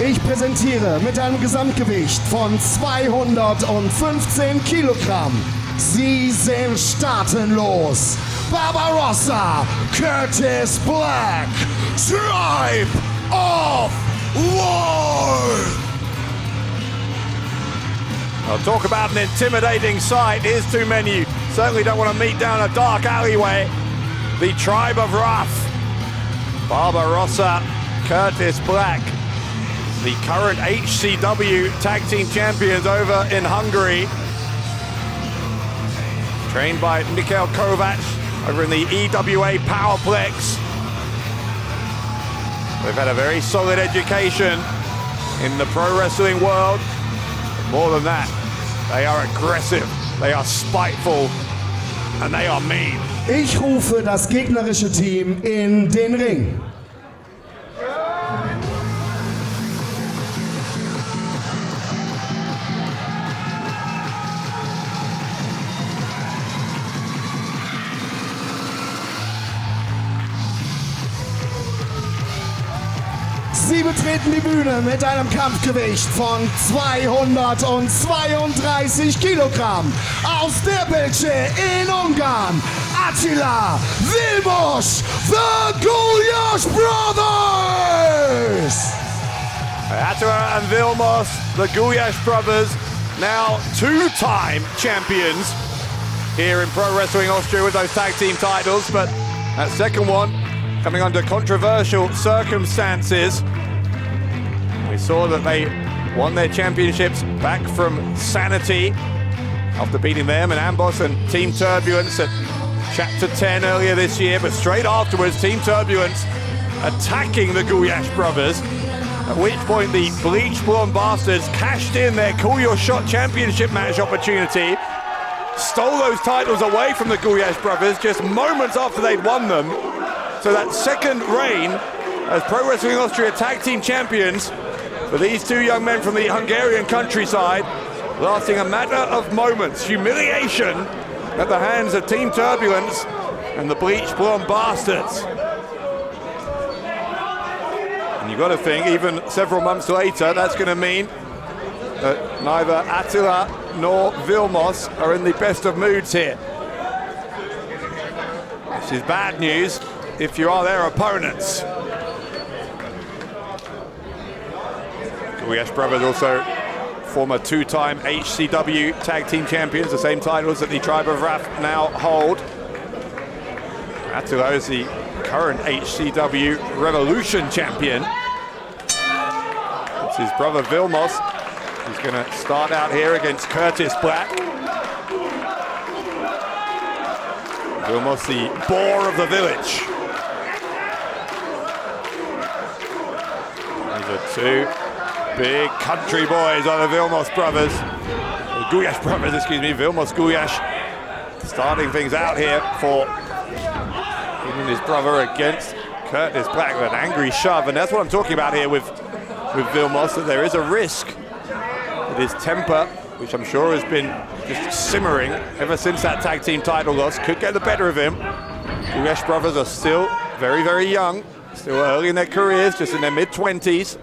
Ich präsentiere mit einem Gesamtgewicht von 215 Kilogramm. Sie sind staatenlos. Barbarossa Curtis Black, Tribe of War. I'll talk about an intimidating sight. Here's too many. Certainly don't want to meet down a dark alleyway. The Tribe of Wrath. Barbarossa Curtis Black, the current HCW Tag Team Champions over in Hungary. Trained by Mikhail Kovac over in the EWA Powerplex. They've had a very solid education in the pro wrestling world. More than that, they are aggressive, they are spiteful, and they are mean. Ich rufe das gegnerische Team in den Ring. Sie betreten die Bühne mit einem Kampfgewicht von 232 Kilogramm. Aus der Belce in Ungarn, Attila Vilmos, the Gulyas Brothers! Attila and Vilmos, the Gulyas Brothers, now two-time champions here in Pro Wrestling Austria with those tag team titles, but that second one coming under controversial circumstances. We saw that they won their championships back from Sanity after beating them and Amboss and Team Turbulence at Chapter 10 earlier this year, but straight afterwards Team Turbulence attacking the Gulyas Brothers, at which point the Bleach Blonde Bastards cashed in their Call Your Shot championship match opportunity, stole those titles away from the Gulyas Brothers just moments after they'd won them. So that second reign as Pro Wrestling Austria Tag Team Champions for these two young men from the Hungarian countryside, lasting a matter of moments. Humiliation at the hands of Team Turbulence and the Bleach Blonde Bastards. And you've got to think, even several months later, that's going to mean that neither Attila nor Vilmos are in the best of moods here. This is bad news if you are their opponents. Gulyas Brothers also former two-time HCW Tag Team Champions, the same titles that the Tribe of Wrath now hold. Attila is the current HCW Revolution Champion. It's his brother Vilmos. He's going to start out here against Curtis Black. Vilmos, the boar of the village. These are two big country boys are the Vilmos brothers. The Gulyas brothers, excuse me, Vilmos Gulyas. Starting things out here for him and his brother against Curtis Black with an angry shove. And that's what I'm talking about here with Vilmos, that there is a risk that his temper, which I'm sure has been just simmering ever since that tag team title loss, could get the better of him. Gulyas brothers are still very, very young, still early in their careers, just in their mid-20s.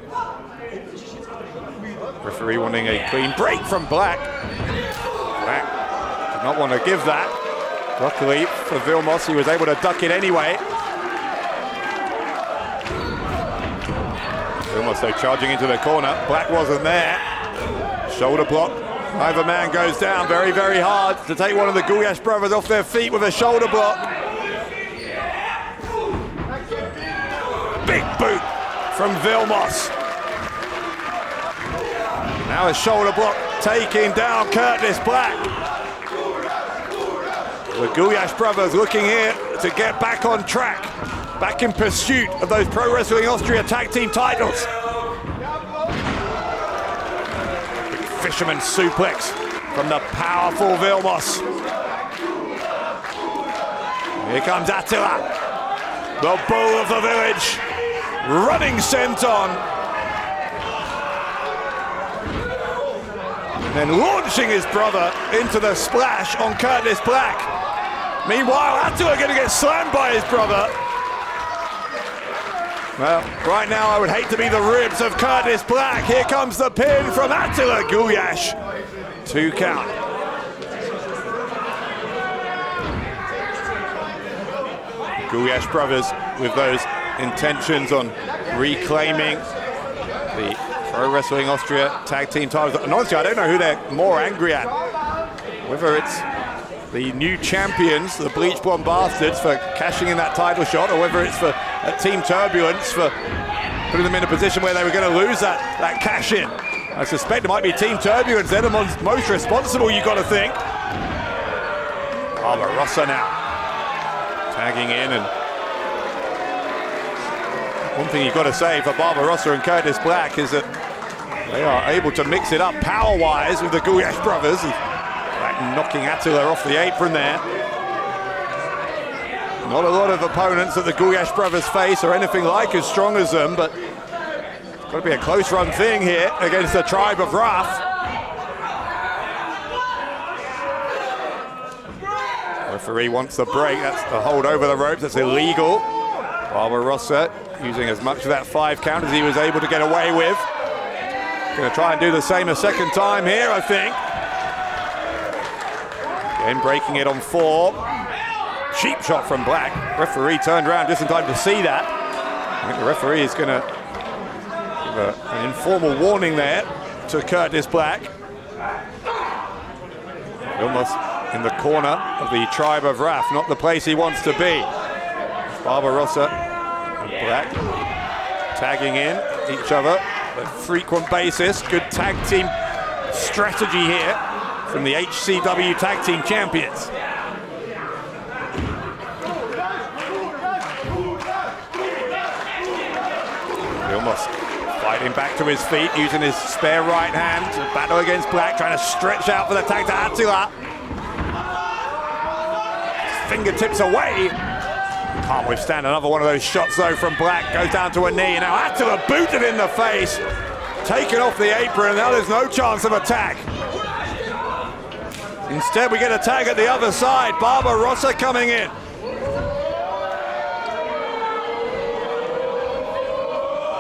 Referee wanting a clean break from Black. Black did not want to give that. Luckily for Vilmos, he was able to duck it anyway. Vilmos though charging into the corner. Black wasn't there. Shoulder block. Either man goes down very, very hard to take one of the Gulyas brothers off their feet with a shoulder block. Big boot from Vilmos. Now a shoulder block taking down Curtis Black. The Gulyas brothers looking here to get back on track, back in pursuit of those Pro Wrestling Austria Tag Team titles. Big fisherman suplex from the powerful Vilmos. Here comes Attila, the bull of the village, running senton. Then launching his brother into the splash on Curtis Black. Meanwhile, Attila going to get slammed by his brother. Well, right now I would hate to be the ribs of Curtis Black. Here comes the pin from Attila Gulyas. 2 count. Gulyas brothers with those intentions on reclaiming the Pro Wrestling Austria tag team titles. And honestly, I don't know who they're more angry at. Whether it's the new champions, the Bleach Blonde Bastards, for cashing in that title shot, or whether it's for Team Turbulence for putting them in a position where they were going to lose that cash in. I suspect it might be Team Turbulence. They're the most responsible, you got to think. Barbarossa now tagging in, and one thing you've got to say for Barbarossa and Curtis Black is that they are able to mix it up power-wise with the Gulyas brothers. Black knocking Attila off the apron there. Not a lot of opponents that the Gulyas brothers face are anything like as strong as them, but it's got to be a close-run thing here against the Tribe of Wrath. Referee wants the break. That's a hold over the ropes. That's illegal. Barbarossa using as much of that 5 count as he was able to get away with. Going to try and do the same a second time here, I think. Again, breaking it on 4. Cheap shot from Black. Referee turned around just in time to see that. I think the referee is going to give an informal warning there to Curtis Black. Almost in the corner of the Tribe of Wrath, not the place he wants to be. Barbarossa and Black tagging in each other on a frequent basis. Good tag team strategy here from the HCW Tag Team Champions. Vilmos fighting back to his feet, using his spare right hand to battle against Black, trying to stretch out for the tag to Attila. Fingertips away. Can't withstand another one of those shots though from Black. Goes down to a knee. Now Attila booted in the face. Taken off the apron, and now there's no chance of attack. Instead we get a tag at the other side. Barbarossa coming in.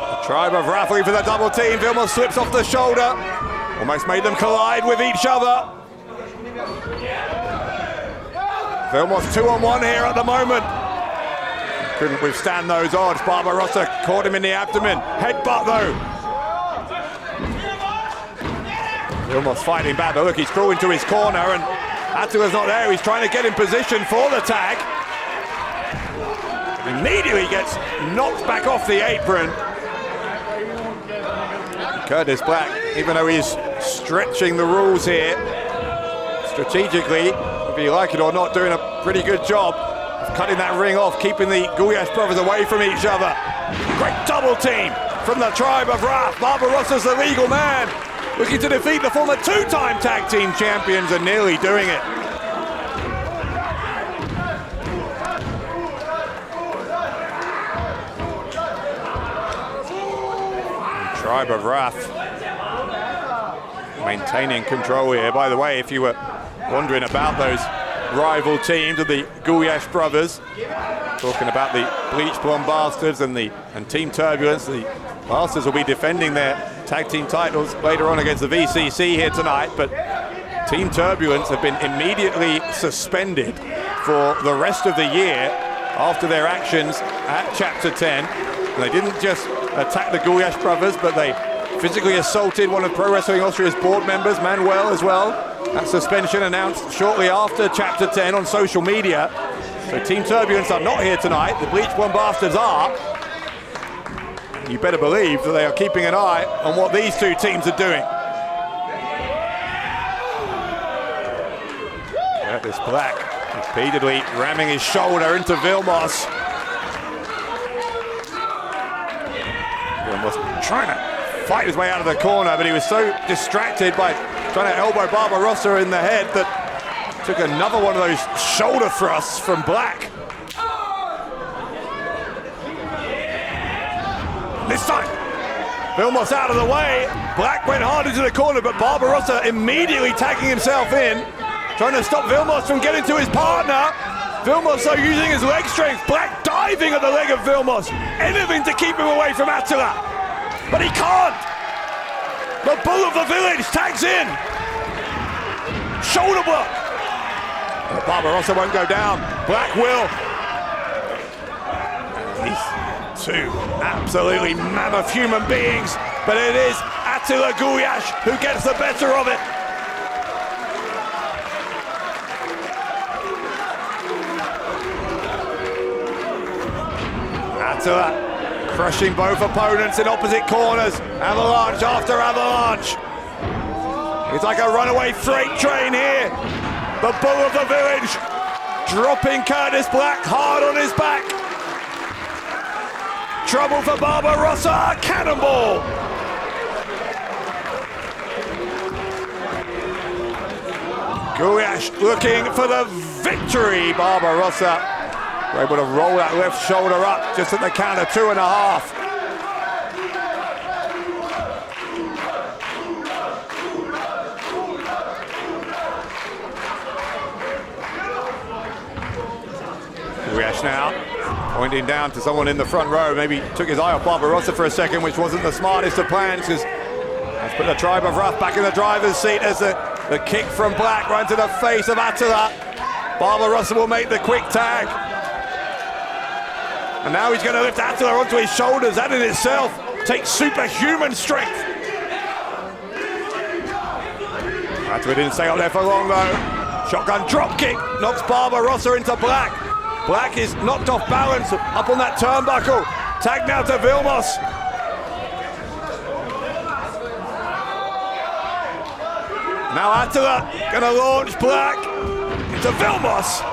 The Tribe of Wrath for the double team. Vilmos slips off the shoulder. Almost made them collide with each other. Vilmos 2-on-1 here at the moment. Couldn't withstand those odds. Barbarossa caught him in the abdomen. Headbutt though. Vilmos fighting back, but look, he's crawling to his corner and Attila's not there. He's trying to get in position for the tag. Immediately gets knocked back off the apron. Curtis Black, even though he's stretching the rules here, strategically, if you like it or not, doing a pretty good job of cutting that ring off, keeping the Gulyas brothers away from each other. Great double team from the Tribe of Wrath. Barbarossa's the legal man, looking to defeat the former 2-time tag team champions and nearly doing it. The Tribe of Wrath maintaining control here. By the way, if you were wondering about those rival teams of the Gulyas brothers, talking about the Bleach Blonde Bastards and Team Turbulence, the Bastards will be defending their tag team titles later on against the VCC here tonight, but Team Turbulence have been immediately suspended for the rest of the year after their actions at Chapter 10. And they didn't just attack the Gulyas brothers, but they physically assaulted one of Pro Wrestling Austria's board members, Manuel, as well. That suspension announced shortly after Chapter 10 on social media. So Team Turbulence are not here tonight. The Bleach Blonde Bastards are. You better believe that they are keeping an eye on what these two teams are doing. Curtis Black repeatedly ramming his shoulder into Vilmos. Vilmos trying to fight his way out of the corner, but he was so distracted by trying to elbow Barbarossa in the head that took another one of those shoulder thrusts from Black. This time, Vilmos out of the way. Black went hard into the corner, but Barbarossa immediately tagging himself in, trying to stop Vilmos from getting to his partner. Vilmos though using his leg strength. Black diving at the leg of Vilmos. Anything to keep him away from Attila. But he can't. The bull of the village tags in. Shoulder block. But Barbarossa won't go down. Black will. These two absolutely mammoth human beings. But it is Attila Gulyas who gets the better of it. Attila crushing both opponents in opposite corners. Avalanche after avalanche. It's like a runaway freight train here. The bull of the village dropping Curtis Black hard on his back. Trouble for Barbarossa, cannonball. Gulyas looking for the victory. Barbarossa able to roll that left shoulder up just at the count of 2.5. Gulyas now pointing down to someone in the front row. Maybe took his eye off Barbarossa for a second, which wasn't the smartest of plans, because let's put the tribe of Rough back in the driver's seat as the kick from Black right to the face of Attila. Barbarossa will make the quick tag. And now he's going to lift Attila onto his shoulders. That in itself takes superhuman strength. Attila didn't stay up there for long though. Shotgun drop kick knocks Barbarossa into Black. Black is knocked off balance up on that turnbuckle. Tag now to Vilmos. Now Attila gonna launch Black into Vilmos.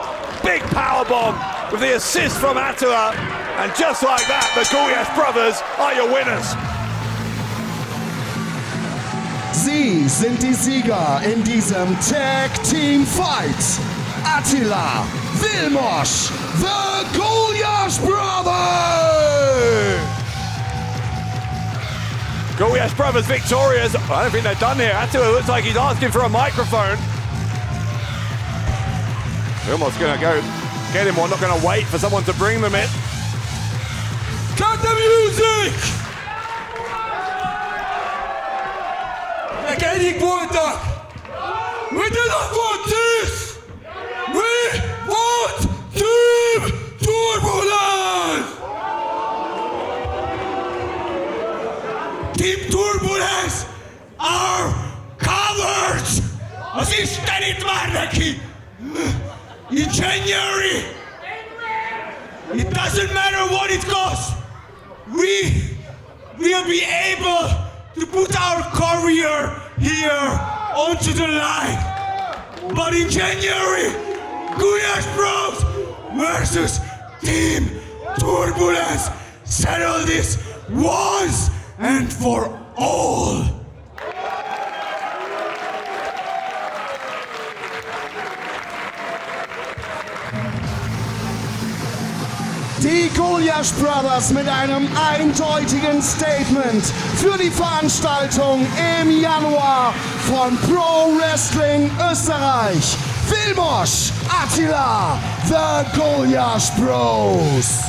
Big power bomb with the assist from Attila. And just like that, the Gulyas brothers are your winners. Sie sind die Sieger in diesem Tag Team Fight. Attila Vilmos, the Gulyas brothers. Gulyas brothers victorious. I don't think they're done here. Attila looks like he's asking for a microphone. Vilmos gonna go get him one, not gonna wait for someone to bring them it. Cut the music! Like any quarter, we do not want this! We want Team Turbulence! Team Turbulence are cowards! Az Istenit vár neki! In January! It doesn't matter what it costs! We will be able to put our career here onto the line. But in January, Gulyas Bros versus Team Turbulence. Settle this once and for all. Die Gulyas Brothers mit einem eindeutigen Statement für die Veranstaltung im Januar von Pro Wrestling Österreich. Vilmos, Attila, the Gulyas Bros.